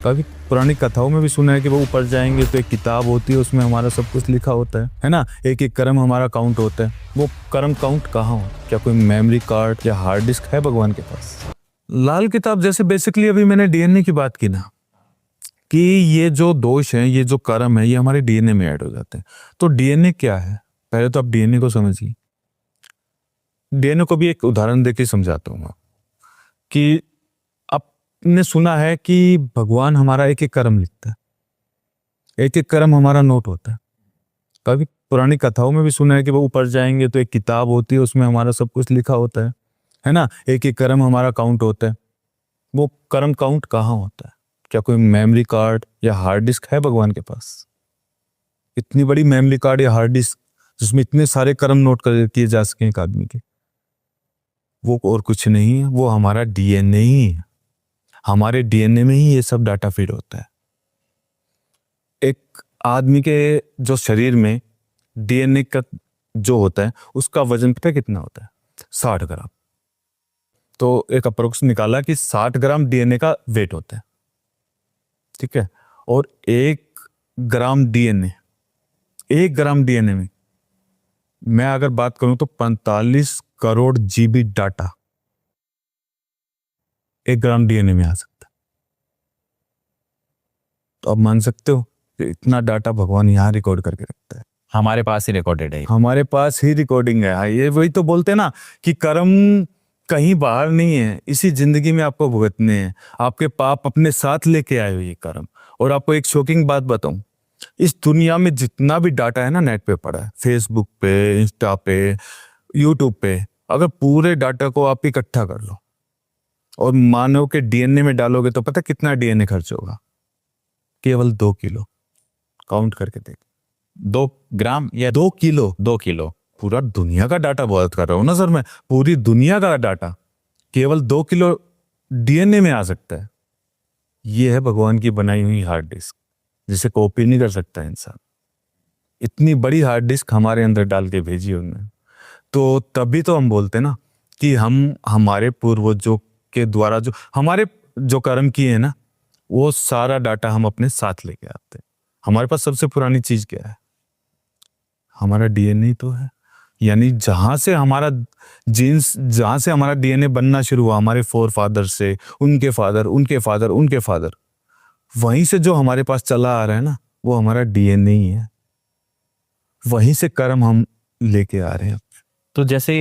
काफी पुरानी कथाओं में भी सुना है कि वो ऊपर जाएंगे तो एक किताब होती है, उसमें हमारा सब कुछ लिखा होता है ना। एक एक कर्म हमारा काउंट होता है। वो कर्म काउंट कहाँ हो? क्या कोई मेमोरी कार्ड या हार्ड डिस्क है भगवान के पास? लाल किताब जैसे बेसिकली अभी मैंने डीएनए की बात की ना, कि ये जो दोष हैं, ये जो कर्म है, ये हमारे डीएनए में ऐड हो जाते हैं। तो डीएनए क्या है? पहले तो आप डीएनए को समझिए। डीएनए को भी एक उदाहरण देके समझाता हूँ कि आपने सुना है कि भगवान हमारा एक एक कर्म लिखता है, एक एक कर्म हमारा नोट होता है। काफी पुरानी कथाओं में भी सुना है कि वो ऊपर जाएंगे तो एक किताब होती है, उसमें हमारा सब कुछ लिखा होता है ना। एक एक कर्म हमारा काउंट होता है। वो कर्म काउंट कहाँ होता है? क्या कोई मेमोरी कार्ड या हार्ड डिस्क है भगवान के पास? इतनी बड़ी मेमोरी कार्ड या हार्ड डिस्क जिसमें इतने सारे कर्म नोट कर किए जा सके एक आदमी के, वो और कुछ नहीं है, वो हमारा डीएनए ही है। हमारे डीएनए में ही ये सब डाटा फीड होता है। एक आदमी के जो शरीर में डीएनए का जो होता है, उसका वजन पता है कितना होता है? 60 ग्राम। तो एक अप्रोक्स निकाला कि 60 ग्राम डीएनए का वेट होता है, ठीक है। और 1 ग्राम डीएनए में मैं अगर बात करूं तो 45 करोड़ जीबी डाटा 1 ग्राम डीएनए में आ सकता है। तो आप मान सकते हो कि इतना डाटा भगवान यहां रिकॉर्ड करके रखता है। हमारे पास ही रिकॉर्डेड है। हमारे पास ही रिकॉर्डिंग है। हाँ, ये वही तो बोलते हैं ना कि कर्म कहीं बाहर नहीं है, इसी जिंदगी में आपको भुगतने हैं। आपके पाप अपने साथ लेके आए हो ये कर्म। और आपको एक शॉकिंग बात बताऊं, इस दुनिया में जितना भी डाटा है ना, नेट पे पड़ा है, फेसबुक पे, इंस्टा पे, यूट्यूब पे, अगर पूरे डाटा को आप इकट्ठा कर लो और मानव के डीएनए में डालोगे तो पता कितना डीएनए खर्च होगा? केवल 2 किलो। काउंट करके देख, 2 ग्राम या 2 किलो। 2 किलो। पूरा दुनिया का डाटा बात कर रहा हूं ना सर मैं, पूरी दुनिया का डाटा केवल 2 किलो डीएनए में आ सकता है। ये है भगवान की बनाई हुई हार्ड डिस्क, जिसे कॉपी नहीं कर सकता इंसान। इतनी बड़ी हार्ड डिस्क हमारे अंदर डाल के भेजी उन्होंने। तो तभी तो हम बोलते ना कि हम हमारे पूर्वजों के द्वारा जो हमारे जो कर्म किए हैं ना, वो सारा डाटा हम अपने साथ लेके आते हैं। हमारे पास सबसे पुरानी चीज क्या है? हमारा डीएनए तो है। यानी जहां से हमारा जीन्स, जहां से हमारा डीएनए बनना शुरू हुआ, हमारे फोर फादर से, उनके फादर, उनके फादर, उनके फादर, वहीं से जो हमारे पास चला आ रहा है ना, वो हमारा डीएनए ही है। वहीं से कर्म हम लेके आ रहे हैं। तो जैसे